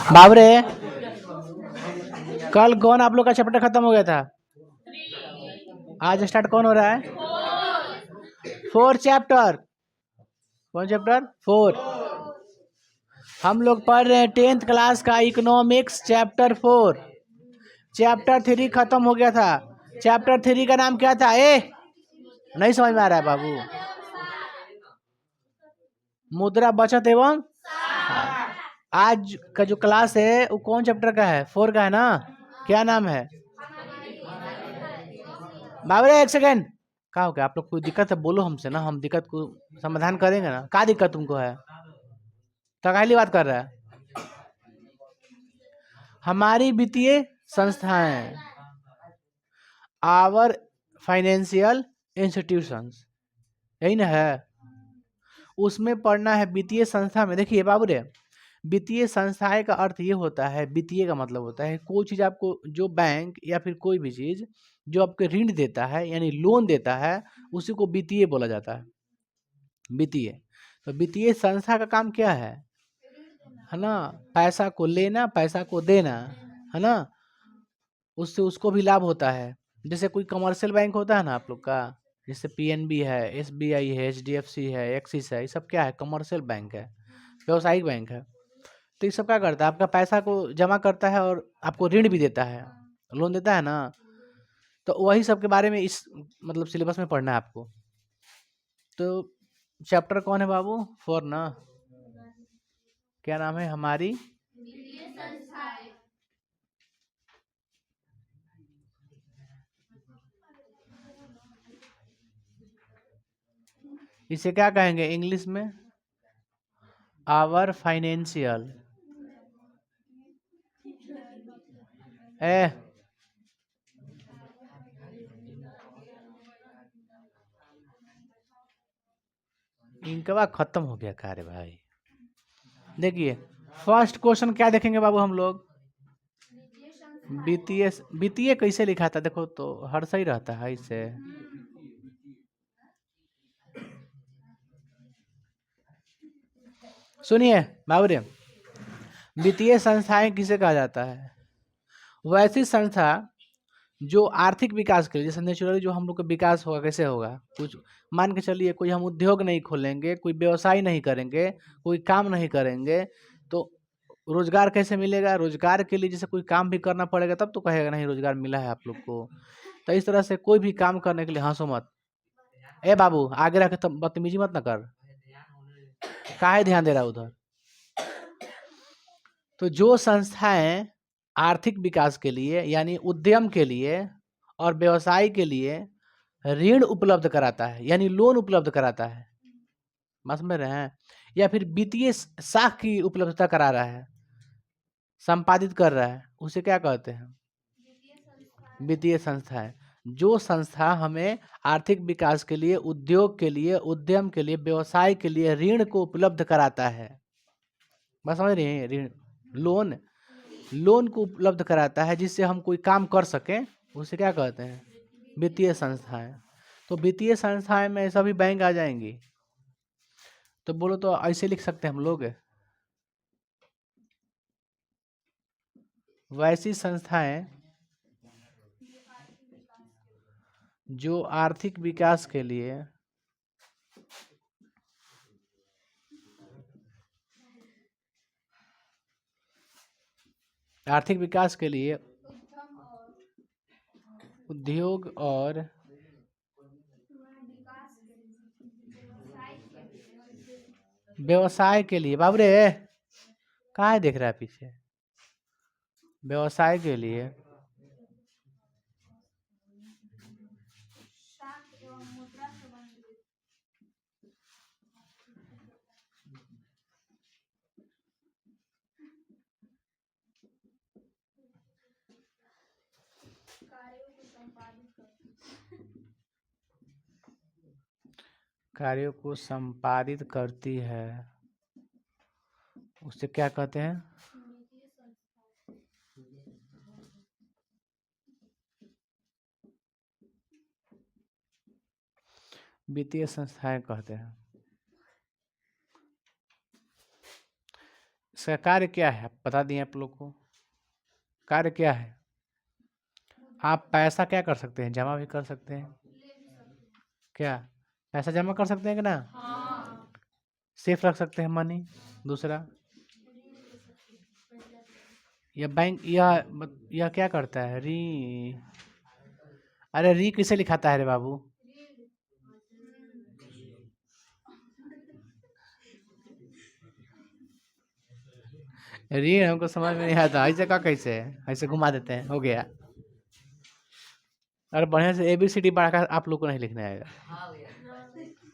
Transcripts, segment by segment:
बाबरे, कल कौन आप लोग का चैप्टर खत्म हो गया था? आज स्टार्ट कौन हो रहा है? 4 चैप्टर। कौन चैप्टर? 4। हम लोग पढ़ रहे हैं 10th क्लास का इकोनॉमिक्स चैप्टर 4। चैप्टर 3 खत्म हो गया था। चैप्टर 3 का नाम क्या था? नहीं समझ में आ रहा है बाबू। मुद्रा बचत एवं आज का जो क्लास है वो कौन चैप्टर का है? 4 का है ना? क्या नाम है? बाबरे एक सेकेंड, क्या हो गया? आप लोग कोई दिक्कत है बोलो हमसे ना, हम दिक्कत को समाधान करेंगे ना। क्या दिक्कत तुमको है? तकाली बात कर रहा है। हमारी वित्तीय संस्थाएं, आवर फाइनेंशियल इंस्टीट्यूशंस, यही ना है? उसमें पढ़ना है वित्तीय संस्था में। देखिए बाबू रे, वित्तीय संस्थाएं का अर्थ ये होता है, वित्तीय का मतलब होता है कोई चीज आपको, जो बैंक या फिर कोई भी चीज जो आपको ऋण देता है यानी लोन देता है, उसी को वित्तीय बोला जाता है। वित्तीय, तो वित्तीय संस्था का काम क्या है ना? पैसा को लेना, पैसा को देना, है ना? उससे उसको भी लाभ होता है। जैसे कोई कमर्शियल बैंक होता है ना आप लोग का, जैसे पीएनबी है, एसबीआई है, एचडीएफसी है, एक्सिस है, ये सब क्या है? कमर्शियल बैंक है, व्यवसायिक बैंक है। तो ये सब क्या करता है? आपका पैसा को जमा करता है और आपको ऋण भी देता है, लोन देता है ना। तो वही सब के बारे में इस मतलब सिलेबस में पढ़ना है आपको। तो चैप्टर कौन है बाबू? 4 ना? क्या नाम है? हमारी इसे क्या कहेंगे इंग्लिश में? आवर फाइनेंशियल ए इनका बात खत्म हो गया कार्य भाई। देखिए फर्स्ट क्वेश्चन क्या देखेंगे बाबू हम लोग? वित्तीय, वित्तीय कैसे लिखा था देखो तो, हर सही रहता है इससे। सुनिए बाबू रे, वित्तीय संस्थाएं किसे कहा जाता है? वैसी संस्था जो आर्थिक विकास के लिए, जैसे नेचुरली जो हम लोग का विकास होगा, कैसे होगा? कुछ मान के चलिए, कोई हम उद्योग नहीं खोलेंगे, कोई व्यवसाय नहीं करेंगे, कोई काम नहीं करेंगे, तो रोजगार कैसे मिलेगा? रोजगार के लिए जैसे कोई काम भी करना पड़ेगा, तब तो कहेगा नहीं रोजगार मिला है आप लोग को। तो इस तरह से कोई भी काम करने के लिए, हंसो मत ए बाबू, आगे रख के बदतमीजी मत न कर, काहे ध्यान दे रहा उधर। तो जो संस्थाएं आर्थिक विकास के लिए यानी उद्यम के लिए और व्यवसाय के लिए ऋण उपलब्ध कराता है यानी लोन उपलब्ध कराता है, समझ में रहे हैं? या फिर वित्तीय साख की उपलब्धता करा रहा है, संपादित कर रहा है, उसे क्या कहते हैं? वित्तीय संस्था है। जो संस्था हमें आर्थिक विकास के लिए, उद्योग के लिए, उद्यम के लिए, व्यवसाय के लिए ऋण को उपलब्ध कराता है, बस समझ रहे हैं? ऋण, लोन, लोन को उपलब्ध कराता है जिससे हम कोई काम कर सकें, उसे क्या कहते हैं? वित्तीय संस्थाएं। तो वित्तीय संस्थाएं में सभी बैंक आ जाएंगी। तो बोलो तो ऐसे लिख सकते हैं हम लोग, वैसी संस्थाएं जो आर्थिक विकास के लिए उद्योग और व्यवसाय के लिए, बाबू रे कहाँ देख रहा है पीछे? व्यवसाय के लिए कार्यों को संपादित करती है, उसे क्या कहते हैं? वित्तीय संस्थाएं कहते हैं। इसका कार्य क्या है आप बता दिए आप लोग को। कार्य क्या है, आप पैसा क्या कर सकते हैं, जमा भी कर सकते हैं। क्या पैसा जमा कर सकते हैं कि ना, सेफ रख सकते हैं मनी। दूसरा, या बैंक या क्या करता है, री, अरे री किसे लिखाता है रे बाबू, री हमको समझ में नहीं आता, ऐसे का कैसे है, ऐसे घुमा देते हैं, हो गया। अरे बढ़िया से ABCD पढ़ाकर आप लोग को नहीं लिखने आएगा,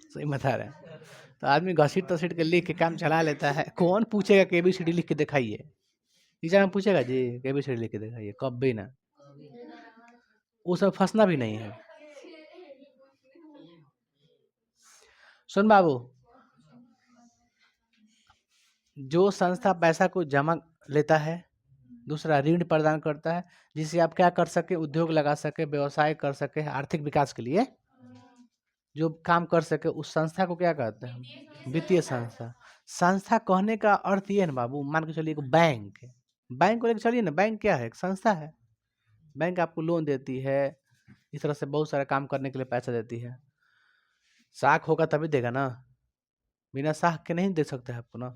सही बता रहे हैं। तो आदमी घसीट तसीट के लिख के काम चला लेता है। कौन पूछेगा कि ABCD लिख के दिखाइए, एग्जाम में पूछेगा जी कि ABCD लिख के दिखाइए, कब भी ना, वो सब फंसना भी नहीं है। सुन बाबू, जो संस्था पैसा को जमा लेता है, दूसरा ऋण प्रदान करता है जिससे आप क्या कर सके, उद्योग लगा सके, व्यवसाय कर सके, आर्थिक विकास के लिए जो काम कर सके, उस संस्था को क्या कहते हैं, वित्तीय संस्था। संस्था कहने का अर्थ ये है ना बाबू, मान के चलिए एक बैंक है, बैंक को लेकर चलिए ना, बैंक क्या है, एक संस्था है। बैंक आपको लोन देती है, इस तरह से बहुत सारा काम करने के लिए पैसा देती है। साख होगा तभी देगा ना, बिना साख के नहीं दे सकते हैं आपको ना।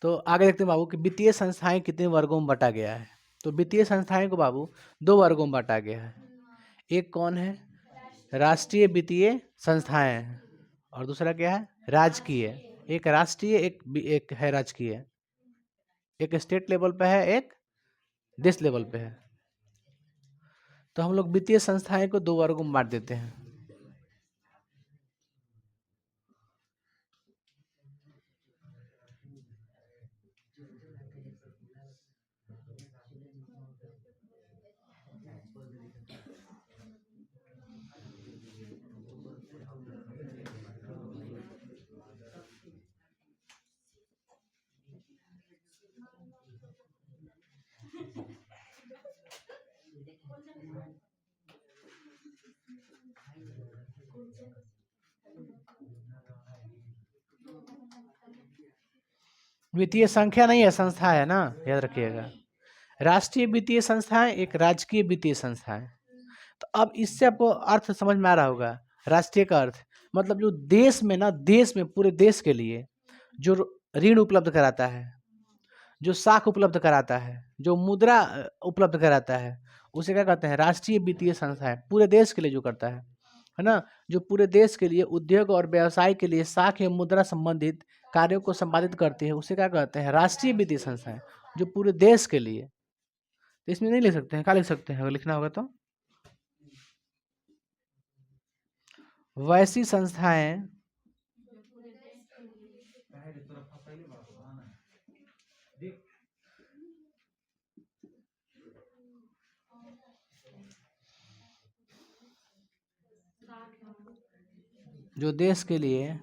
तो आगे देखते हैं बाबू कि वित्तीय संस्थाएं कितने वर्गों में बांटा गया है। तो वित्तीय संस्थाएं को बाबू 2 वर्गों में बांटा गया है। एक कौन है, राष्ट्रीय वित्तीय संस्थाएं, और दूसरा क्या है, राजकीय। एक राष्ट्रीय, एक है राजकीय, एक स्टेट लेवल पे है, एक देश लेवल पे है। तो हम लोग वित्तीय संस्थाएं को 2 वर्गों में बांट देते हैं। वित्तीय संख्या नहीं है, संस्था है ना, याद रखिएगा। राष्ट्रीय वित्तीय संस्थाएं, एक राजकीय वित्तीय संस्थाएं। तो अब इससे आपको अर्थ समझ में आ रहा होगा। राष्ट्रीय का अर्थ मतलब जो देश में ना, देश में पूरे देश के लिए जो ऋण उपलब्ध कराता है, जो साख उपलब्ध कराता है, जो मुद्रा उपलब्ध कराता है, उसे क्या कहते हैं, राष्ट्रीय वित्तीय संस्था है। पूरे देश के लिए जो करता है ना, जो पूरे देश के लिए उद्योग और व्यवसाय के लिए साख या मुद्रा संबंधित कार्यों को संपादित करती है, उसे क्या कहते हैं, राष्ट्रीय वित्तीय संस्था है, जो पूरे देश के लिए। तो इसमें नहीं लिख सकते हैं, क्या लिख सकते हैं अगर लिखना होगा तो, वैसी संस्थाएं जो देश के लिए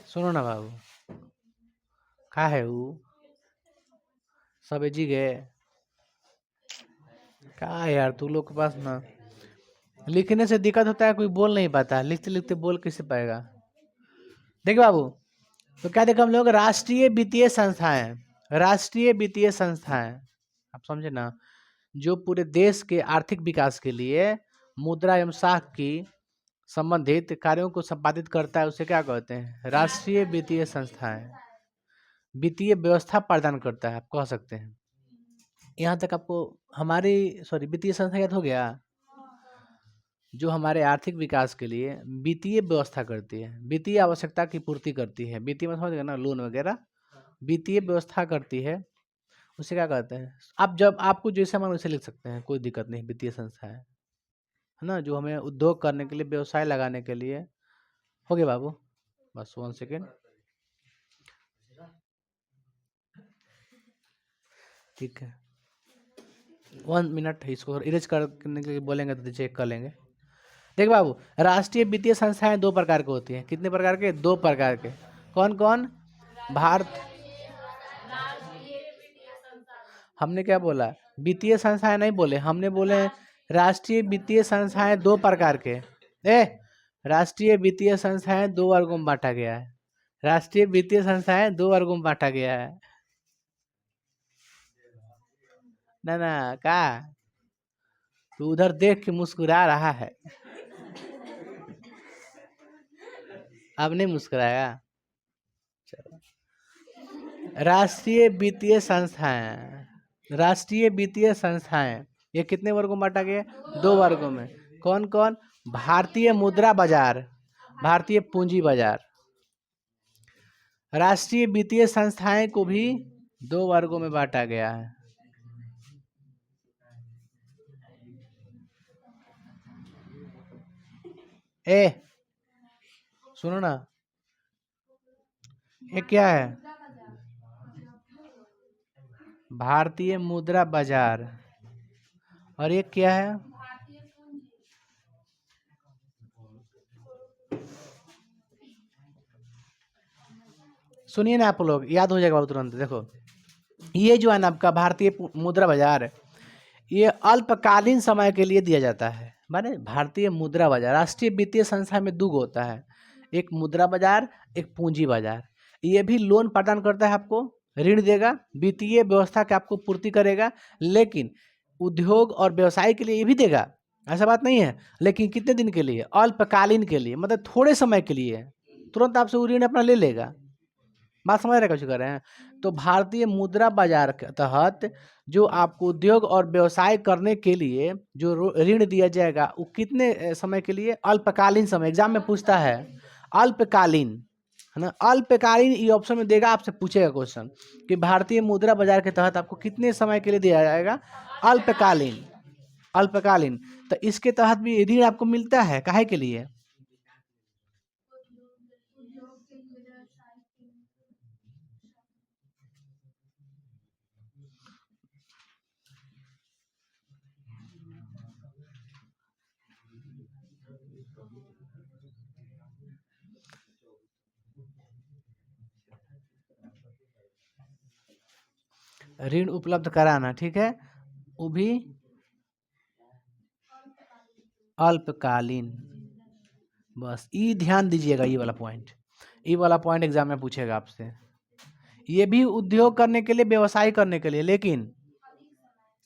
सुनो ना बाबू, का है वो सब जी गए का यार, तू लोग के पास ना लिखने से दिक्कत होता है, कोई बोल नहीं पाता, लिखते लिखते बोल कैसे पाएगा। देखिए बाबू, तो क्या देखा हम लोग, राष्ट्रीय वित्तीय संस्थाएं, राष्ट्रीय वित्तीय संस्थाएं, आप समझे ना, जो पूरे देश के आर्थिक विकास के लिए मुद्रा एवं साख की संबंधित कार्यों को संपादित करता है, उसे क्या कहते हैं, राष्ट्रीय वित्तीय संस्थाएं। वित्तीय व्यवस्था प्रदान करता है, आप कह सकते हैं। यहाँ तक आपको हमारी वित्तीय संस्था याद हो गया, जो हमारे आर्थिक विकास के लिए वित्तीय व्यवस्था करती है, वित्तीय आवश्यकता की पूर्ति करती है, वित्तीय मतलब समझ गए ना, लोन वगैरह, वित्तीय व्यवस्था करती है, उसे क्या कहते हैं। आप जब आपको जैसे मन वैसे लिख सकते हैं, कोई दिक्कत नहीं। वित्तीय संस्था है ना, जो हमें उद्योग करने के लिए, व्यवसाय लगाने के लिए, हो गया बाबू, बस 1 सेकेंड। ठीक है, 1 मिनट है, इसको इरेज करने के लिए बोलेंगे तो चेक कर लेंगे। देख बाबू, राष्ट्रीय वित्तीय संस्थाएं 2 प्रकार की होती हैं। कितने प्रकार के? 2 प्रकार के। कौन कौन? भारत, हमने क्या बोला? वित्तीय संस्थाएं नहीं बोले, हमने बोले राष्ट्रीय वित्तीय संस्थाएं 2 प्रकार के। राष्ट्रीय वित्तीय संस्थाएं 2 वर्गों में बांटा गया है। राष्ट्रीय वित्तीय संस्थाएं 2 वर्गों में बांटा गया है। ना ना, का तू उधर देख के मुस्कुरा रहा है, अब नहीं मुस्कुराया। चलो, राष्ट्रीय वित्तीय संस्थाएं, राष्ट्रीय वित्तीय संस्थाएं ये कितने वर्गों में बांटा गया? 2 वर्गों में। कौन कौन? भारतीय मुद्रा बाजार, भारतीय पूंजी बाजार। राष्ट्रीय वित्तीय संस्थाएं को भी 2 वर्गों में बांटा गया है। सुनो ना, ये क्या है? भारतीय मुद्रा बाजार, और ये क्या है? सुनिए ना आप लोग, याद हो जाएगा तुरंत। देखो, ये जो है ना आपका भारतीय मुद्रा बाजार, ये अल्पकालीन समय के लिए दिया जाता है। माने भारतीय मुद्रा बाजार, राष्ट्रीय वित्तीय संस्था में 2 होता है, एक मुद्रा बाजार, एक पूंजी बाजार। ये भी लोन प्रदान करता है, आपको ऋण देगा, वित्तीय व्यवस्था के आपको पूर्ति करेगा, लेकिन उद्योग और व्यवसाय के लिए ये भी देगा, ऐसा बात नहीं है। लेकिन कितने दिन के लिए? अल्पकालीन के लिए, मतलब थोड़े समय के लिए। तुरंत आपसे वो ऋण अपना ले लेगा। बात समझ रहे कुछ कर रहे हैं? तो भारतीय मुद्रा बाजार के तहत जो आपको उद्योग और व्यवसाय करने के लिए जो ऋण दिया जाएगा, वो कितने समय के लिए? अल्पकालीन समय। एग्जाम में पूछता है अल्पकालीन, है ना? अल्पकालीन ये ऑप्शन में देगा, आपसे पूछेगा क्वेश्चन कि भारतीय मुद्रा बाजार के तहत आपको कितने समय के लिए दिया जाएगा? अल्पकालीन, अल्पकालीन। तो इसके तहत भी ऋण आपको मिलता है, काहे के लिए? ऋण उपलब्ध कराना, ठीक है, वो भी अल्पकालीन। बस ये ध्यान दीजिएगा, ये वाला पॉइंट, ये वाला पॉइंट एग्जाम में पूछेगा आपसे। ये भी उद्योग करने के लिए, व्यवसाय करने के लिए, लेकिन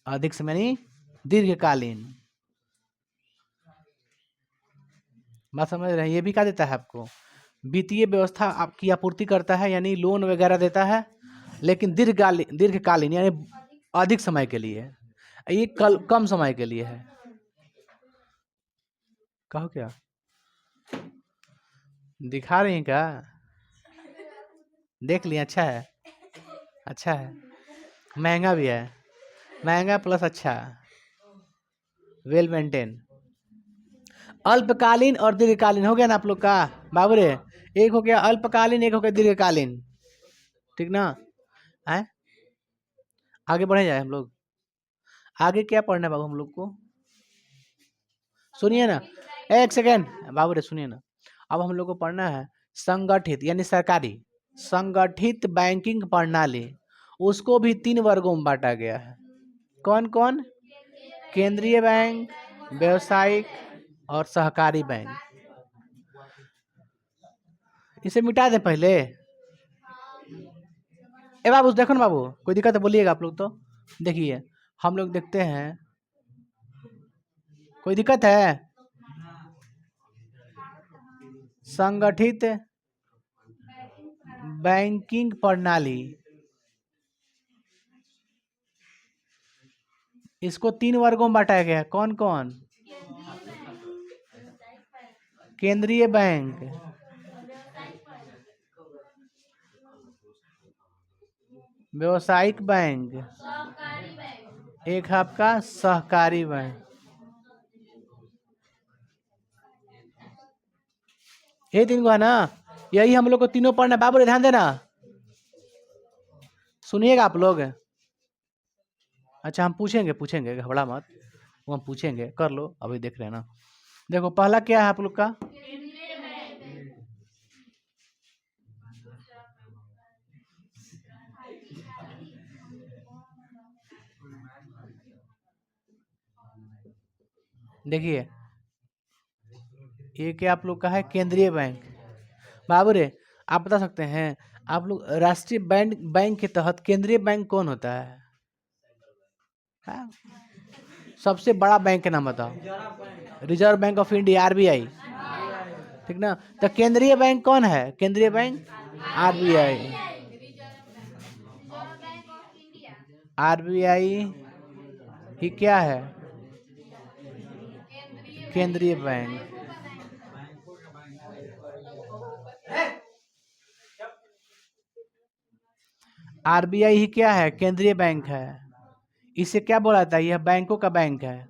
अधिक समय नहीं, दीर्घकालीन। बात समझ रहे हैं? ये भी क्या देता है आपको? वित्तीय व्यवस्था आपकी आपूर्ति करता है, यानी लोन वगैरह देता है, लेकिन दीर्घकालीन यानी अधिक समय के लिए। ये कम समय के लिए है। कहो क्या दिखा रही हैं? क्या देख लिए? अच्छा है, अच्छा है, महंगा भी है, महंगा प्लस अच्छा, वेल मेंटेन। अल्पकालीन और दीर्घकालीन हो गया ना आप लोग का बाबू रे? एक हो गया अल्पकालीन, एक हो गया दीर्घकालीन, ठीक ना? है, आगे बढ़े जाए हम लोग। आगे क्या पढ़ना है बाबू हम लोग को? सुनिए ना, एक सेकेंड बाबू रे, सुनिए ना। अब हम लोग को पढ़ना है संगठित यानी सरकारी, संगठित बैंकिंग प्रणाली। उसको भी 3 वर्गों में बांटा गया है। कौन कौन? केंद्रीय बैंक, व्यवसायिक और सहकारी बैंक। इसे मिटा दे पहले। ए बाबू देखो ना बाबू, कोई दिक्कत है बोलिएगा आप लोग तो। देखिए हम लोग देखते हैं, कोई दिक्कत है? संगठित बैंकिंग प्रणाली, इसको 3 वर्गों में बांटा गया है। कौन कौन? केंद्रीय बैंक, व्यवसायिक बैंक, एक आपका सहकारी बैंक। ये 3 को है ना? यही हम लोग को तीनों पढ़ना। बाबू रे ध्यान देना, सुनिएगा आप लोग। अच्छा हम पूछेंगे पूछेंगे, घबरा मत, वो हम पूछेंगे, कर लो अभी देख रहे हैं ना। देखो पहला क्या है आप लोग का, देखिए ये क्या आप लोग का है, केंद्रीय बैंक। बाबू रे आप बता सकते हैं आप लोग राष्ट्रीय बैंक बैंक के तहत केंद्रीय बैंक कौन होता है? हाँ? सबसे बड़ा बैंक का नाम बताओ। Reserve bank of India, RBI, ठीक ना। तो केंद्रीय बैंक कौन है? केंद्रीय बैंक आरबीआई। आरबीआई ही क्या है? केंद्रीय बैंक। आरबीआई ही क्या है? केंद्रीय बैंक है। इसे क्या बोला जाता है? यह बैंकों का बैंक है।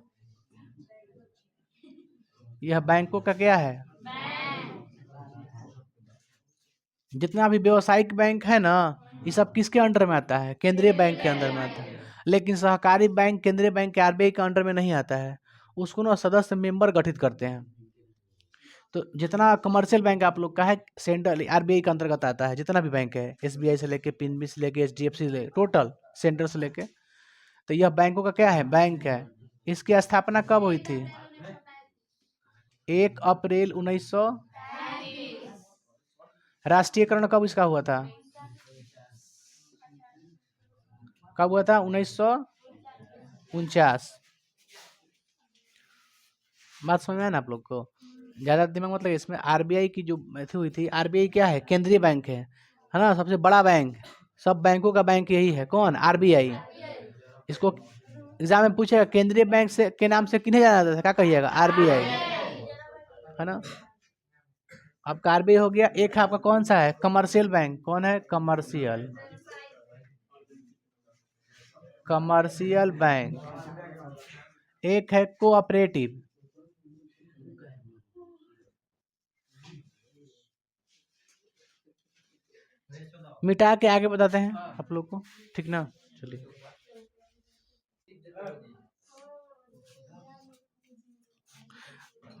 यह बैंकों का क्या है? जितना भी व्यावसायिक बैंक है ना, ये सब किसके अंडर में आता है? केंद्रीय बैंक के अंदर में आता है। लेकिन सहकारी बैंक केंद्रीय बैंक के आरबीआई के अंडर में नहीं आता है, उसको ना सदस्य मेंबर गठित करते हैं। तो जितना कमर्शियल बैंक आप लोग का है, सेंट्रल आरबीआई के अंतर्गत आता है। जितना भी बैंक है, एसबीआई से लेके, पिनबी से लेके, एचडीएफसी से लेके, टोटल सेंटर से लेके, तो यह बैंकों का क्या है? बैंक है। इसकी स्थापना कब हुई थी? 1 अप्रैल 1900। राष्ट्रीयकरण कब इसका हुआ था? कब हुआ था? 1949। बात समझ में आया ना आप लोग को? ज्यादा दिमाग मतलब इसमें आरबीआई की जो थी हुई थी, आरबीआई क्या है? केंद्रीय बैंक है ना, सबसे बड़ा बैंक। सब बैंकों का बैंक यही है, कौन? आरबीआई। इसको एग्जाम में पूछेगा केंद्रीय बैंक से के नाम से किन्हें जाना जाता है, क्या कहिएगा? आरबीआई, है ना। आपका आरबीआई हो गया। एक है आपका कौन सा है? Commercial bank. कौन है? Commercial, commercial bank. एक है कोऑपरेटिव। मिटा के आगे बताते हैं आप लोग को, ठीक ना। चलिए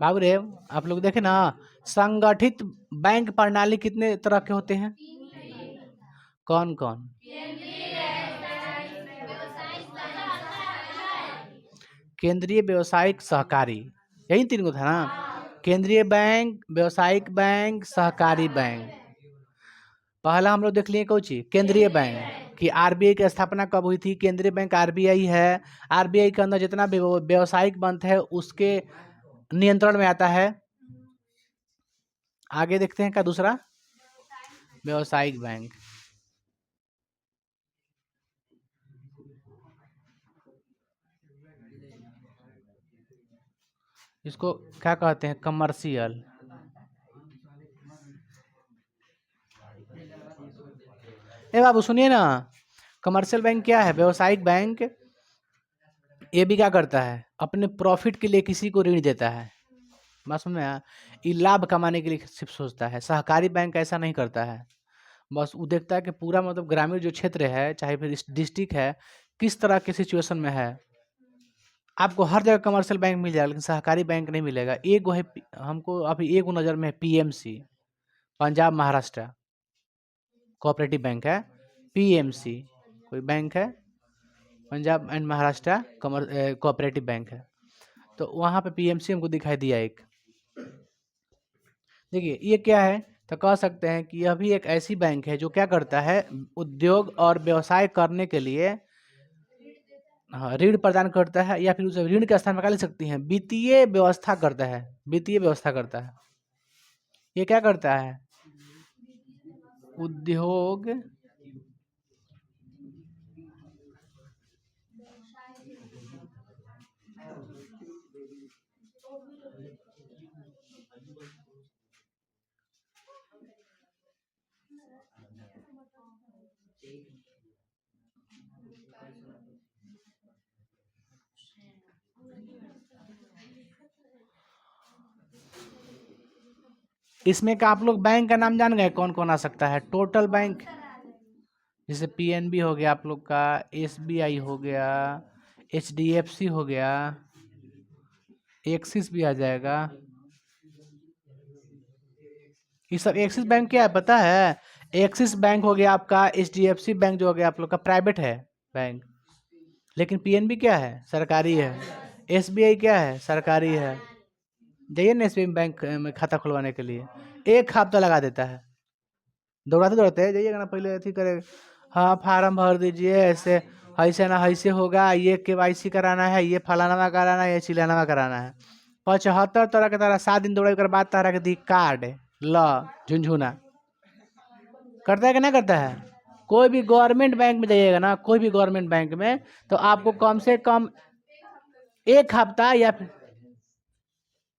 बाबू रे आप लोग देखे ना, संगठित बैंक प्रणाली कितने तरह के होते हैं? कौन कौन? केंद्रीय, व्यावसायिक, सहकारी, यही तीन को था ना। केंद्रीय बैंक, व्यावसायिक बैंक, सहकारी बैंक। पहला हम लोग देख लिए कौन चीज? केंद्रीय बैंक कि आरबीआई की स्थापना कब हुई थी। केंद्रीय बैंक आरबीआई है। आरबीआई के अंदर जितना भी व्यावसायिक बैंक है उसके नियंत्रण में आता है। आगे देखते हैं क्या दूसरा? व्यावसायिक बैंक। इसको क्या कहते हैं? कमर्शियल। ए बाबू सुनिए ना, कमर्शियल बैंक क्या है? व्यावसायिक बैंक। ये भी क्या करता है? अपने प्रॉफिट के लिए किसी को ऋण देता है। बात समझ में आया? ये लाभ कमाने के लिए सिर्फ सोचता है। सहकारी बैंक ऐसा नहीं करता है। बस वो देखता है कि पूरा मतलब ग्रामीण जो क्षेत्र है, चाहे फिर डिस्ट्रिक्ट है, किस तरह के सिचुएशन में है। आपको हर जगह कमर्शियल बैंक मिल जाएगा, लेकिन सहकारी बैंक नहीं मिलेगा। एक वो है हमको अभी एक वो नज़र में है, PMC, Punjab Maharashtra cooperative bank है। पीएमसी कोई बैंक है, Punjab and Maharashtra cooperative bank है। तो वहाँ पे पीएमसी हमको दिखाई दिया एक। देखिए ये क्या है, तो कह सकते हैं कि यह भी एक ऐसी बैंक है जो क्या करता है? उद्योग और व्यवसाय करने के लिए, हाँ, ऋण प्रदान करता है, या फिर उसे ऋण के स्थान में क्या ले सकती हैं? वित्तीय व्यवस्था करता है। वित्तीय व्यवस्था करता है। ये क्या करता है? उद्योग इसमें का आप लोग बैंक का नाम जान गए कौन कौन आ सकता है? टोटल बैंक, जैसे पीएनबी हो गया आप लोग का, एसबीआई हो गया, एचडीएफसी हो गया, एक्सिस भी आ जाएगा। ये सब एक्सिस बैंक क्या है पता है? एक्सिस बैंक हो गया आपका, एचडीएफसी बैंक जो हो गया आप लोग का प्राइवेट है बैंक, लेकिन पीएनबी क्या है? सरकारी है। एसबीआई क्या है? सरकारी है। जाइए ना एसबीआई बैंक में खाता खुलवाने के लिए, एक हफ्ता लगा देता है। दौड़ाते दौड़ाते जाइएगा ना, पहले अथी करे, हाँ फार्म भर दीजिए, ऐसे ना ऐसे होगा, ये केवाईसी कराना है, ये फलाना कराना है, ये चिलाना कराना है। 75 तरह के तरह 7 दिन दौड़े कर बाद तरह के दी कार्ड ल झुंझुना करता है कि नहीं करता है? कोई भी गवर्नमेंट बैंक में जाइएगा ना, कोई भी गवर्नमेंट बैंक में, तो आपको कम से कम एक हफ्ता या फिर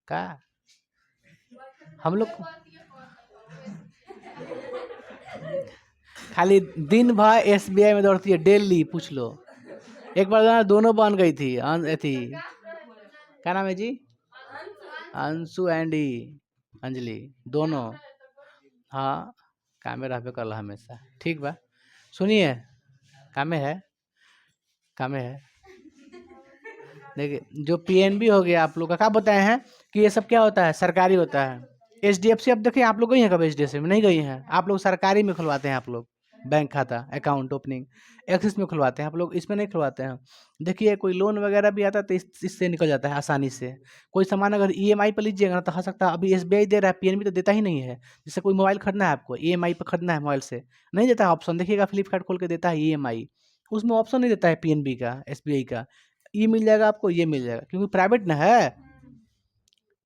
का हम लोग खाली दिन भर एसबीआई में दौड़ती है डेली, पूछ लो। एक बार ना दोनों बन गई थी थी, क्या नाम है जी? अंशु एंड अंजलि दोनों। हाँ कामे रहबे कर हमेशा। ठीक बा, सुनिए, कामे है, कामे है। देखिए जो पीएनबी हो गया आप लोग का, क्या बताए हैं कि ये सब क्या होता है? सरकारी होता है। एचडीएफसी, अब देखिए आप लोग गई हैं कब एचडीएफसी में? नहीं गई हैं आप लोग, सरकारी में खुलवाते हैं आप लोग बैंक खाता अकाउंट ओपनिंग, एक्सिस में खुलवाते हैं आप लोग, इसमें नहीं खुलवाते हैं। देखिए कोई लोन वगैरह भी आता है तो इससे निकल जाता है आसानी से। कोई सामान अगर ईएमआई पर लीजिएगा ना तो हो सकता है, अभी एसबीआई दे रहा है, पीएनबी तो देता ही नहीं है। जैसे कोई मोबाइल खरीदना है आपको, ईएमआई पर खरीदना है मोबाइल से, नहीं देता है ऑप्शन, देखिएगा फ्लिपकार्ट खोल के देता है ईएमआई, उसमें ऑप्शन नहीं देता है पीएनबी का, एसबीआई का। ये मिल जाएगा आपको, ये मिल जाएगा, क्योंकि प्राइवेट ना है।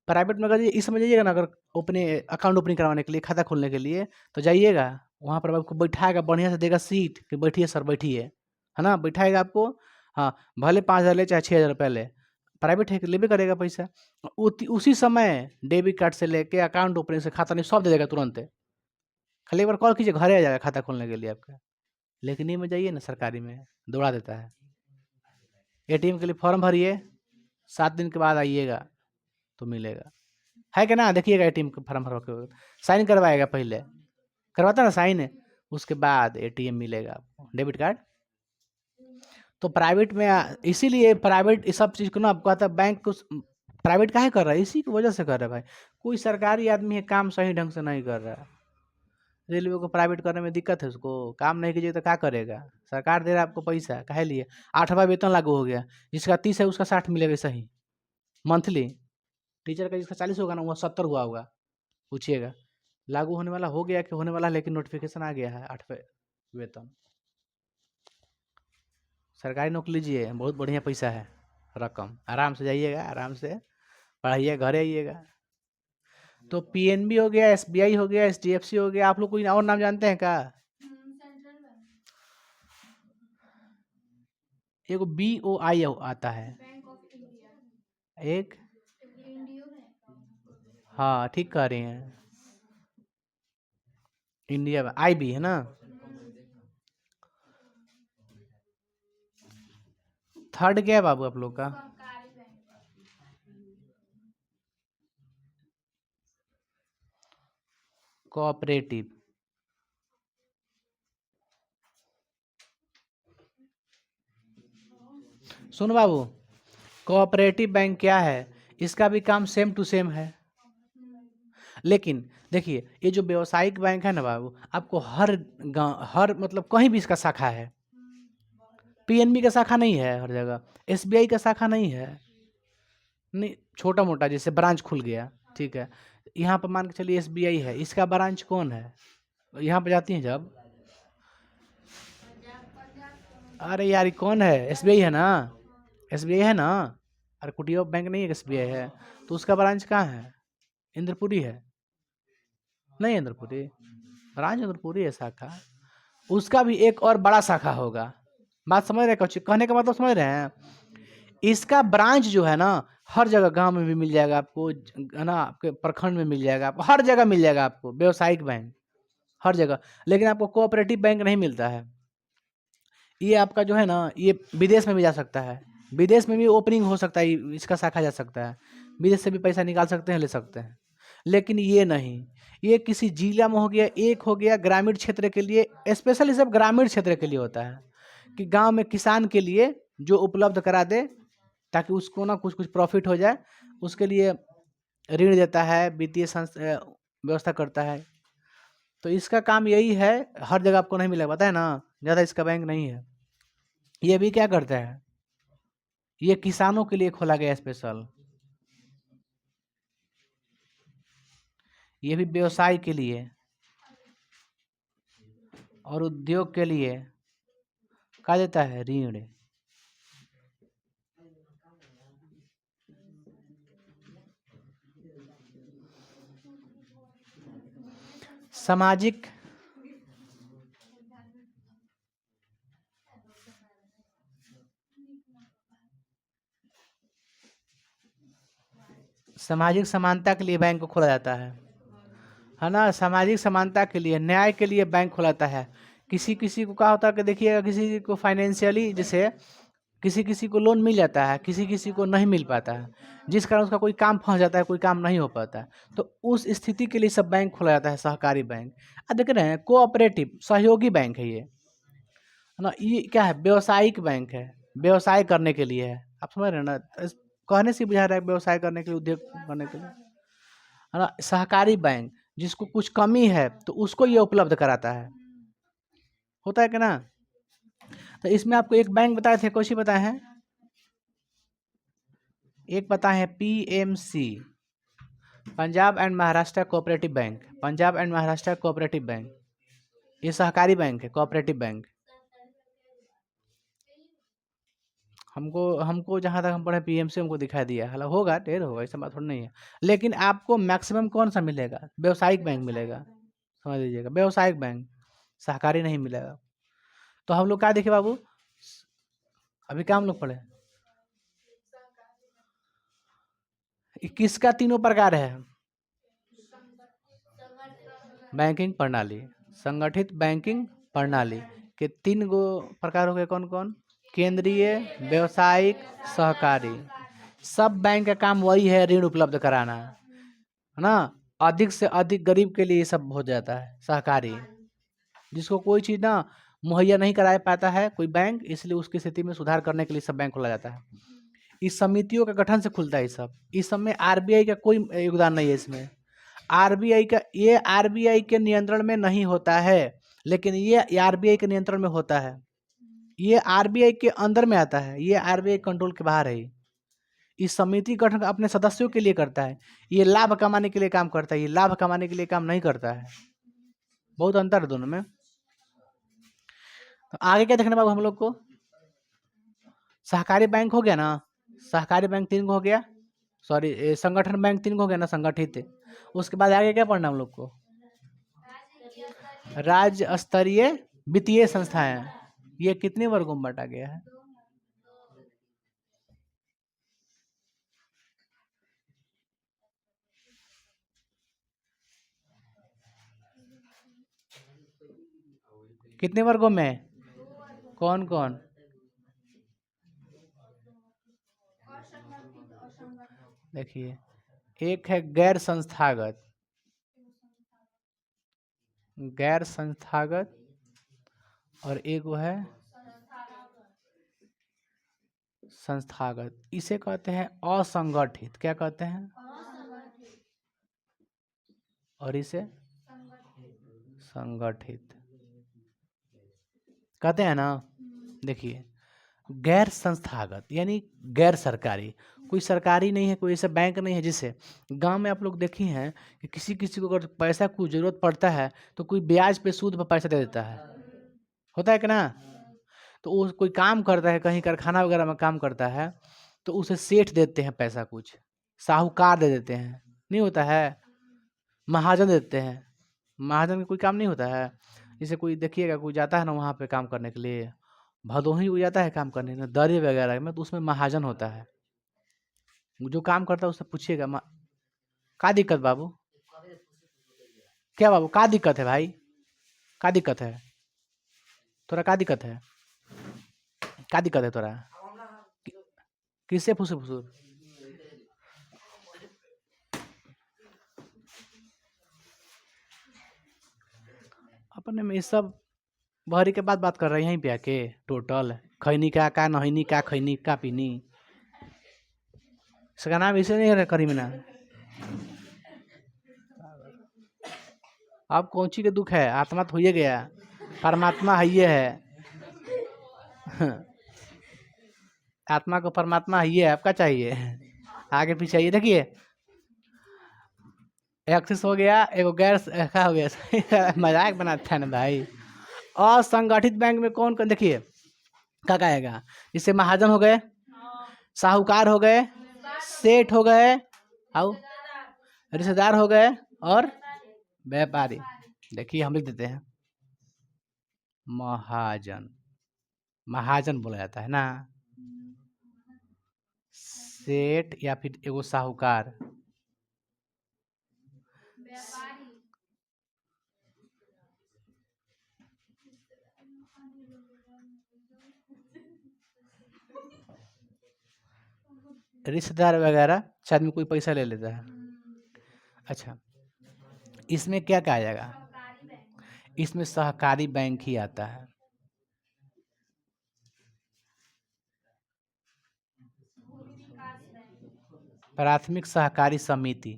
प्राइवेट में अगर इस समझ जाइएगा ना, अगर ओपनिंग अकाउंट ओपनिंग करवाने के लिए, खाता खोलने के लिए, तो जाइएगा वहाँ पर आपको बैठाएगा, बढ़िया से देगा सीट कि बैठिए सर बैठिए, है ना, बैठाएगा आपको। हाँ भले 5,000 ले चाहे 6,000 रुपये ले, प्राइवेट है कि लेबे करेगा पैसा। उसी समय डेबिट कार्ड से लेके अकाउंट ओपनिंग से खाता नहीं सब दे देगा तुरंत। खाली एक बार कॉल कीजिए, घरे आ जाएगा खाता खोलने के लिए आपका। लेकिन ये में जाइए ना सरकारी में दौड़ा देता है। एटीएम के लिए फॉर्म भरिए, 7 दिन के बाद आइएगा तो मिलेगा, है क्या ना? देखिएगा एटीएम का फॉर्म भर के साइन करवाएगा, पहले करवाता ना साइन, उसके बाद एटीएम मिलेगा आपको, डेबिट कार्ड। तो प्राइवेट में इसीलिए प्राइवेट इस सब चीज़ को ना आपको आता है, बैंक को प्राइवेट काहे कर रहा है? इसी की वजह से कर रहा है भाई। कोई सरकारी आदमी है काम सही ढंग से नहीं कर रहा है, रेलवे को प्राइवेट करने में दिक्कत है, उसको काम नहीं कीजिए तो क्या करेगा? सरकार दे रहा है आपको पैसा, काहे लिए? 8वां वेतन लागू हो गया, जिसका 30 है उसका 60 मिलेगा सही मंथली। टीचर का जिसका 40 होगा ना वो 70 हुआ होगा, पूछिएगा। लागू होने वाला हो गया कि होने वाला है, लेकिन नोटिफिकेशन आ गया है 8वें वेतन। सरकारी नौकरी लीजिए, बहुत बढ़िया पैसा है, रकम आराम से जाइएगा, आराम से पढ़ाइए, घरे आइएगा। तो पीएनबी हो गया, एसबीआई हो गया, एचडीएफसी हो गया, आप लोग कोई और नाम जानते हैं क्या? एगो बीओआई आता है एक, हाँ ठीक कह रही हैं, इंडिया में आई भी है ना। थर्ड क्या है बाबू आप लोग का? कोऑपरेटिव। सुन बाबू, कोऑपरेटिव बैंक क्या है? इसका भी काम सेम टू सेम है, लेकिन देखिए ये जो व्यवसायिक बैंक है ना बाबू, आपको हर गांव, हर मतलब कहीं भी इसका शाखा है। पीएनबी का शाखा नहीं है हर जगह, एसबीआई का शाखा नहीं है, नहीं छोटा मोटा जैसे ब्रांच खुल गया, ठीक है। यहाँ पर मान के चलिए एसबीआई है, इसका ब्रांच कौन है? यहाँ पर जाती हैं जब, अरे यार ये कौन है? एसबीआई है ना, एसबीआई है ना। अरे कुटिया बैंक नहीं है, एसबीआई है, तो उसका ब्रांच कहाँ है? इंद्रपुरी है, नहीं इंद्रपुरी, ब्रांच इंद्रपुरी है शाखा, उसका भी एक और बड़ा शाखा होगा। बात समझ रहे हैं? कुछ कहने का मतलब समझ रहे हैं? इसका ब्रांच जो है ना, हर जगह गांव में भी मिल जाएगा आपको, है ना, आपके प्रखंड में मिल जाएगा आपको, हर जगह मिल जाएगा आपको व्यवसायिक बैंक, हर जगह। लेकिन आपको कोऑपरेटिव बैंक नहीं मिलता है। ये आपका जो है ना, ये विदेश में भी जा सकता है, विदेश में भी ओपनिंग हो सकता है, इसका शाखा जा सकता है, विदेश से भी पैसा निकाल सकते हैं, ले सकते हैं। लेकिन ये नहीं, ये किसी जिला में हो गया, एक हो गया ग्रामीण क्षेत्र के लिए, स्पेशली सब ग्रामीण क्षेत्र के लिए होता है कि गांव में किसान के लिए जो उपलब्ध करा दे ताकि उसको ना कुछ कुछ प्रॉफिट हो जाए, उसके लिए ऋण देता है, वित्तीय संस्था व्यवस्था करता है। तो इसका काम यही है, हर जगह आपको नहीं मिलेगा, पता है ना, ज़्यादा इसका बैंक नहीं है। ये भी क्या करता है, ये किसानों के लिए खोला गया स्पेशल, ये भी व्यवसाय के लिए और उद्योग के लिए क्या देता है, ऋण। सामाजिक सामाजिक समानता के लिए बैंक को खोला जाता है ना, सामाजिक समानता के लिए, न्याय के लिए बैंक खोला जाता है। किसी किसी को क्या होता है कि देखिएगा, किसी को फाइनेंशियली जैसे किसी किसी को लोन मिल जाता है, किसी किसी को नहीं मिल पाता है, जिस कारण उसका कोई काम फंस जाता है, कोई काम नहीं हो पाता है, तो उस स्थिति के लिए सब बैंक खोला जाता है, सहकारी बैंक। अब देख रहे हैं, कोऑपरेटिव सहयोगी बैंक है ये, है ना। ये क्या है, व्यवसायिक बैंक है, व्यवसाय करने के लिए है। आप समझ रहे हैं ना, कहने से बुझा रहा है व्यवसाय करने के लिए, उद्योग करने के लिए, है ना। सहकारी बैंक जिसको कुछ कमी है तो उसको ये उपलब्ध कराता है, होता है कि ना। तो इसमें आपको एक बैंक बताए थे, कौन सी बताए हैं, एक बताए हैं PMC, Punjab and Maharashtra cooperative bank, Punjab and Maharashtra cooperative bank, ये सहकारी बैंक है, कोऑपरेटिव बैंक। हमको हमको जहाँ तक हम पढ़े पीएमसी हमको दिखाई दिया, हालांकि होगा, ढेर होगा, ऐसा बात थोड़ी नहीं है, लेकिन आपको मैक्सिमम कौन सा मिलेगा, व्यवसायिक बैंक मिलेगा, समझ लीजिएगा, व्यवसायिक बैंक, सहकारी नहीं मिलेगा। तो हम लोग क्या देखे बाबू, अभी क्या हम लोग पढ़े, किसका तीनों प्रकार है, बैंकिंग प्रणाली, संगठित बैंकिंग प्रणाली के तीन गो प्रकार हो गए, कौन कौन, केंद्रीय, व्यवसायिक, सहकारी। सब बैंक का काम वही है, ऋण उपलब्ध कराना, है ना। अधिक से अधिक गरीब के लिए ये सब हो जाता है, सहकारी, जिसको कोई चीज़ ना मुहैया नहीं करा पाता है कोई बैंक, इसलिए उसकी स्थिति में सुधार करने के लिए सब बैंक खोला जाता है। इस समितियों का गठन से खुलता है ये सब, इस सब में आरबीआई का कोई योगदान नहीं है इसमें। आरबीआई का, ये आरबीआई के नियंत्रण में नहीं होता है, लेकिन ये आरबीआई के नियंत्रण में होता है, ये आरबीआई के अंदर में आता है, ये आरबीआई कंट्रोल के बाहर है। इस समिति गठन अपने सदस्यों के लिए करता है, ये लाभ कमाने के लिए काम करता है, ये लाभ कमाने के लिए काम नहीं करता है, बहुत अंतर है दोनों में। तो आगे क्या देखना बाबू हम लोग को, सहकारी बैंक हो गया ना, सहकारी बैंक तीन को हो गया, सॉरी संगठन बैंक तीन को हो गया ना, संगठित। उसके बाद आगे क्या पढ़ना हम लोग को, राज्य स्तरीय वित्तीय संस्थाएं, ये कितने वर्गों में बांटा गया है, कितने वर्गों में, कौन कौन, देखिए, एक है गैर संस्थागत, गैर संस्थागत, और एक वो है संस्थागत, इसे कहते हैं असंगठित, क्या कहते हैं, और इसे संगठित कहते हैं ना। देखिए, गैर संस्थागत यानी गैर सरकारी, कोई सरकारी नहीं है, कोई ऐसा बैंक नहीं है, जिससे गांव में आप लोग देखे हैं कि किसी किसी को अगर पैसा की जरूरत पड़ता है तो कोई ब्याज पे सूद पर पैसा दे देता है, होता है कि ना। तो वो कोई काम करता है, कहीं कारखाना वगैरह में काम करता है, तो उसे सेठ देते हैं पैसा, कुछ साहूकार दे देते हैं, नहीं होता है, महाजन देते हैं, महाजन का कोई काम नहीं होता है। जैसे कोई देखिएगा, कोई जाता है ना वहाँ पे काम करने के लिए, भदोही को जाता है काम करने में, दर्रे वगैरह में, तो उसमें महाजन होता है, जो काम करता है उससे पूछिएगा, का दिक्कत बाबू, क्या बाबू का दिक्कत है भाई, का दिक्कत है तोरा, का दिक्कत है, का दिक्कत है तोरा, किससे फुसुर फुसुर, अपने में ये सब भरी के बाद बात कर रहे हैं यहीं पे आके टोटल खैनी का नहैनी का खैनी का पीनी, इसका नाम इसे नहीं करी में ना। अब कौन सी के दुख है, आत्मा तो हो गया, परमात्मा है ये है। आत्मा को परमात्मा है ये है, आपका चाहिए आगे पीछे ये देखिए एक्सिस हो गया, एगो गैर क्या हो गया मजाक बनाता है ना भाई। असंगठित बैंक में कौन कौन देखिए क्या कहेगा, इससे महाजन हो गए, साहूकार हो गए, सेठ हो गए, आओ रिश्तेदार हो गए और व्यापारी। देखिए हम लिख देते हैं महाजन, महाजन बोला जाता है ना, सेठ या फिर एगो साहूकार, रिश्तेदार वगैरह शायद में कोई पैसा ले लेता है। अच्छा इसमें क्या कहा जाएगा, इसमें सहकारी बैंक ही आता है। प्राथमिक सहकारी समिति,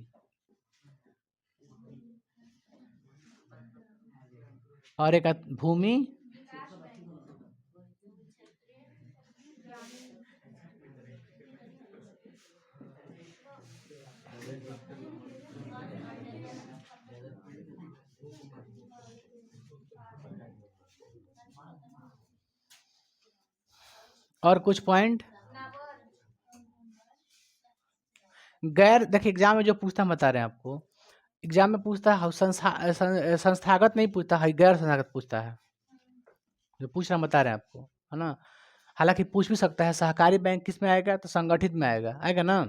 और एक भूमि और कुछ पॉइंट गैर, देखिए एग्जाम में जो पूछता हम बता रहे हैं आपको, एग्जाम में पूछता है संस्थागत नहीं पूछता है, गैर संस्थागत पूछता है, जो पूछ रहा हम बता रहे हैं आपको, है ना। हालांकि पूछ भी सकता है सहकारी बैंक किस में आएगा, तो संगठित में आएगा, आएगा ना।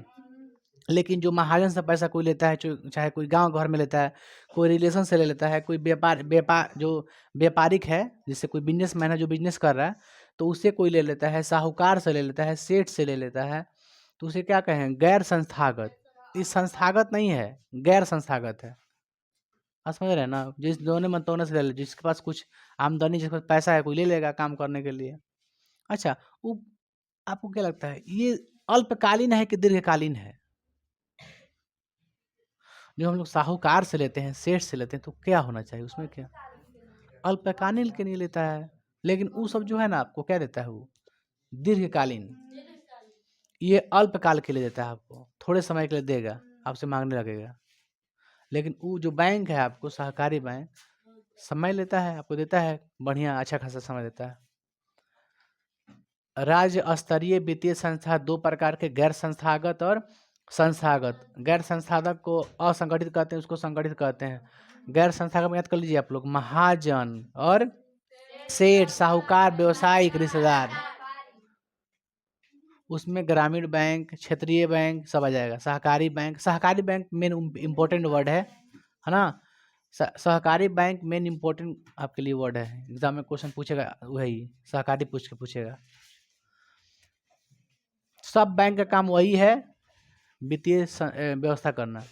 लेकिन जो महाजन से पैसा कोई लेता है, चाहे कोई गांव घर में लेता है, कोई रिलेशन से ले लेता है, कोई व्यापार जो व्यापारिक है, जिससे कोई बिजनेसमैन है जो बिजनेस कर रहा है, तो उससे कोई ले लेता है, साहूकार से ले लेता है, सेठ से ले लेता है, तो उसे क्या कहें, गैर संस्थागत। इस संस्थागत नहीं है, गैर संस्थागत है। आप समझ रहे हैं ना, जिस दोनों मन तोने से ले ले, जिसके पास कुछ आमदनी, जिसके पास पैसा है, कोई ले लेगा काम करने के लिए। अच्छा वो आपको क्या लगता है, ये अल्पकालीन है कि दीर्घकालीन है? जो हम लोग साहूकार से लेते हैं, सेठ से लेते हैं, तो क्या होना चाहिए उसमें, क्या अल्पकालीन के नहीं लेता है, लेकिन वो सब जो है ना आपको क्या देता है, वो दीर्घकालीन। ये अल्पकाल के लिए देता है, आपको थोड़े समय के लिए देगा, आपसे मांगने लगेगा। लेकिन वो जो बैंक है आपको, सहकारी बैंक, समय लेता है, आपको देता है बढ़िया अच्छा खासा समय देता है। राज्य स्तरीय वित्तीय संस्था दो प्रकार के, गैर संस्थागत और संस्थागत। गैर संस्थागत को असंगठित कहते हैं, उसको संगठित कहते हैं। गैर संस्थागत में याद कर लीजिए आप लोग, महाजन और सेठ, साहूकार, व्यवसायिक, रिश्तेदार। उसमें ग्रामीण बैंक, क्षेत्रीय बैंक सब आ जाएगा। सहकारी बैंक, सहकारी बैंक मेन इम्पोर्टेंट वर्ड है ना। सहकारी बैंक मेन इम्पोर्टेंट आपके लिए वर्ड है, एग्जाम में क्वेश्चन पूछेगा वही, सहकारी पूछ के पूछेगा। सब बैंक का काम वही है, वित्तीय व्यवस्था करना,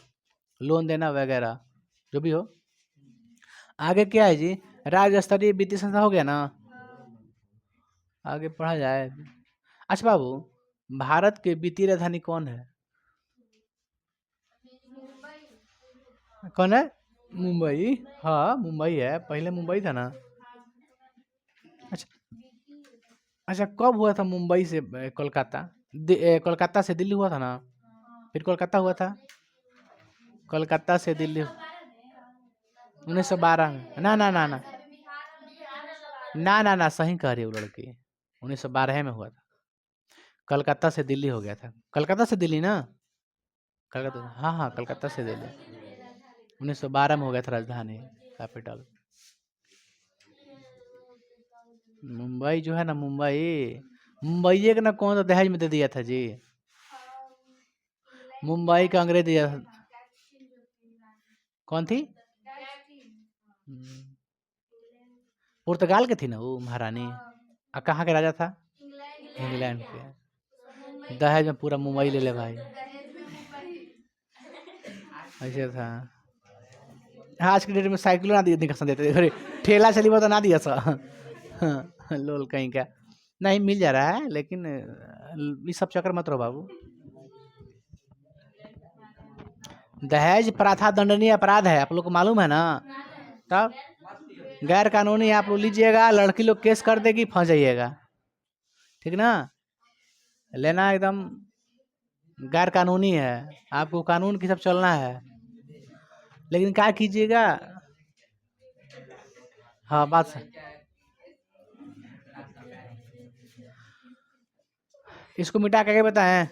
लोन देना वगैरह जो भी हो। आगे क्या है जी, राज्य स्तरीय वित्तीय संस्था हो गया ना, आगे पढ़ा जाए। अच्छा बाबू, भारत के वित्तीय राजधानी कौन है? कौन है? मुंबई। हाँ मुंबई है, पहले मुंबई था ना। अच्छा अच्छा, कब हुआ था मुंबई से कोलकाता? कोलकाता से दिल्ली हुआ था ना, फिर कोलकाता हुआ था, कोलकाता से दिल्ली 1912 में। ना ना ना ना ना ना ना, सही कह रही है वो लड़की, 1912 में हुआ था, कलकत्ता से दिल्ली हो गया था। कलकत्ता से दिल्ली ना, कलकत्ता, हाँ हाँ कलकत्ता से दिल्ली 1912 में हो गया था राजधानी, कैपिटल। मुंबई जो है ना, मुंबई के ना कौन सा दहेज में दे दिया था जी, मुंबई का अंग्रेज दिया था। कौन थी? पुर्तगाल के थी ना वो महारानी। कहाँ के राजा था? इंग्लैंड के। दहेज में पूरा मुंबई ले ले भाई, ऐसे था। हाँ आज की डेट में साइकिल ना निकाल देते, ठेला चली वो तो ना दिया सा। लोल कहीं का नहीं मिल जा रहा है, लेकिन ये सब चक्कर मत रहो बाबू। दहेज प्रथा दंडनीय अपराध है, आप लोग को मालूम है ना। तब गैर कानूनी आप लोग लीजिएगा, लड़की लोग केस कर देगी, फंस जाइएगा, ठीक ना। लेना एकदम गैर कानूनी है, आपको कानून की सब चलना है, लेकिन क्या कीजिएगा। हाँ बात सही। इसको मिटा के बताएं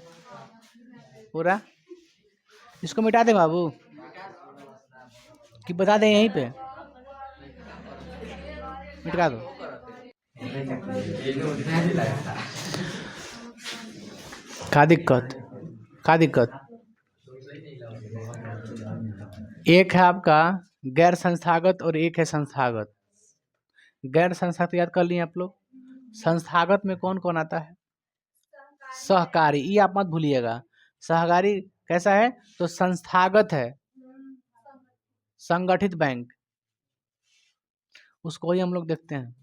पूरा, इसको मिटा दे बाबू कि बता दें यहीं पे, मिटा दो। का दिक्कत, का दिक्कत। एक है आपका गैर संस्थागत और एक है संस्थागत। गैर संस्थागत याद कर लिए आप लोग। संस्थागत में कौन कौन आता है? सहकारी, ये आप मत भूलिएगा। सहकारी कैसा है? तो संस्थागत है, संगठित बैंक, उसको ही हम लोग देखते हैं।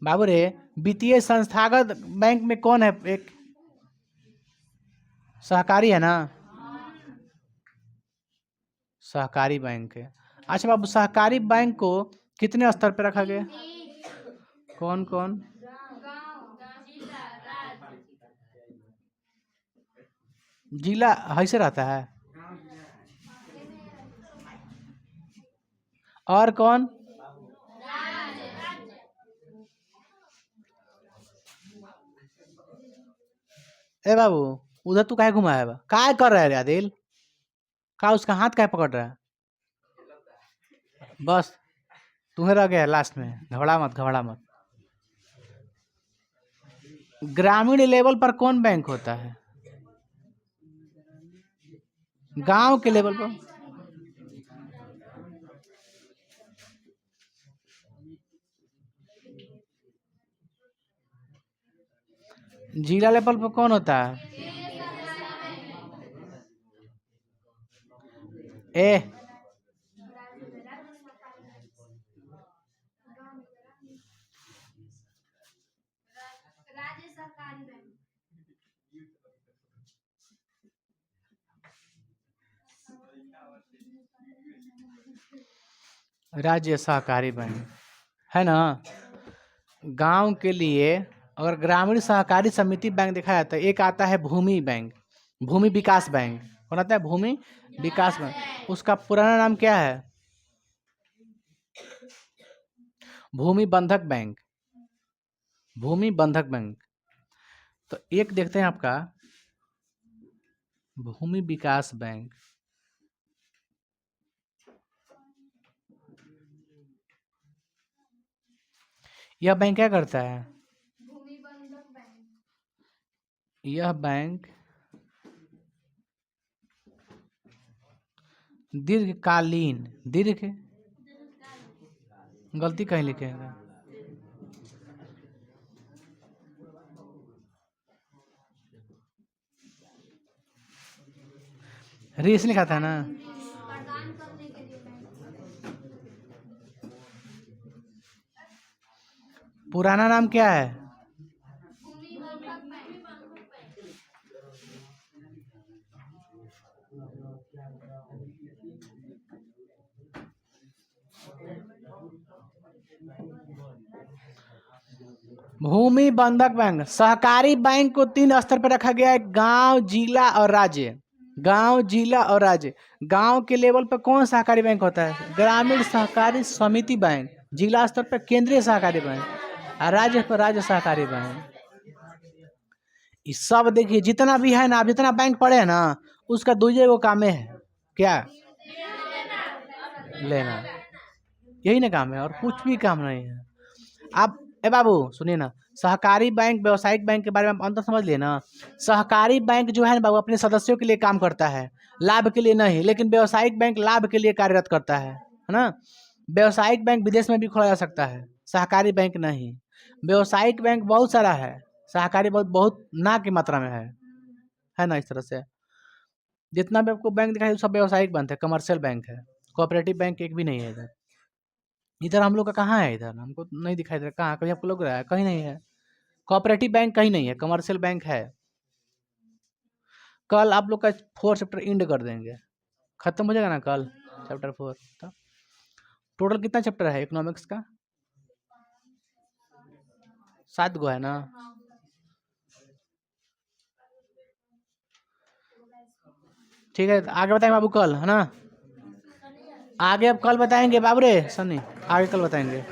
बाबू रे, वित्तीय संस्थागत बैंक में कौन है? एक सहकारी है ना, सहकारी बैंक है। अच्छा बाबू, सहकारी बैंक को कितने स्तर पे रखा गया? कौन कौन? जिला ऐसे रहता है, और कौन? ए बाबू, उधर तू काहे घुमाया है? काय कर रहा है रे आदिल? का उसका हाथ काहे पकड़ रहा है? बस तुम्हें रह गया लास्ट में, घबरा मत, घबरा मत। ग्रामीण लेवल पर कौन बैंक होता है? गांव के लेवल पर? जिला लेवल पर कौन होता है? ए राज्य सहकारी बैंक है ना। गांव के लिए अगर ग्रामीण सहकारी समिति बैंक देखा जाता है, एक आता है भूमि बैंक, भूमि विकास बैंक। कौन आता है? भूमि विकास बैंक। उसका पुराना नाम क्या है? भूमि बंधक बैंक, भूमि बंधक बैंक। तो एक देखते हैं आपका भूमि विकास बैंक। यह बैंक क्या करता है? यह बैंक दीर्घकालीन, दीर्घ गलती कहीं लिखेगा, रेस लिखा था ना। पुराना नाम क्या है? भूमि बंधक बैंक। सहकारी बैंक को 3 स्तर पर रखा गया है, गांव, जिला और राज्य। गांव, जिला और राज्य। गांव के लेवल पर कौन सहकारी बैंक होता है? ग्रामीण सहकारी समिति बैंक। जिला स्तर पर केंद्रीय सहकारी बैंक, और राज्य पर राज्य सहकारी बैंक। ये सब देखिए जितना भी है ना, आप जितना बैंक पढ़े हैं ना, उसका दूसरे को काम है क्या? लेना, यही ना काम है, और कुछ भी काम नहीं है। आप ए बाबू सुनिए ना, सहकारी बैंक व्यवसायिक बैंक के बारे में आप अंतर समझ लिए ना। सहकारी बैंक जो है ना बाबू, अपने सदस्यों के लिए काम करता है, लाभ के लिए नहीं। लेकिन व्यवसायिक बैंक लाभ के लिए कार्यरत करता है ना। व्यवसायिक बैंक विदेश में भी खोला जा सकता है, सहकारी बैंक नहीं। व्यावसायिक बैंक बहुत सारा है, सहकारी बहुत बहुत ना की मात्रा में है ना। इस तरह से जितना भी आपको बैंक दिखाई सब व्यावसायिक बैंक है, कमर्शियल बैंक है, कोऑपरेटिव बैंक एक भी नहीं है इधर। इधर हम लोग का कहाँ है, इधर हमको नहीं दिखाई दे रहा, कहाँ कहीं आपको लग रहा है, कहीं नहीं है। कोऑपरेटिव बैंक कहीं नहीं है, कमर्शियल बैंक है। कल आप लोग का 4 चैप्टर इंड कर देंगे, खत्म हो जाएगा ना कल चैप्टर 4। तो टोटल कितना चैप्टर है इकोनॉमिक्स का? 7 गो है ना। ठीक है, आगे बताएंगे बाबू कल, है ना। आगे अब कल बताएंगे बाबू रे सनी, आगे कल बताएंगे।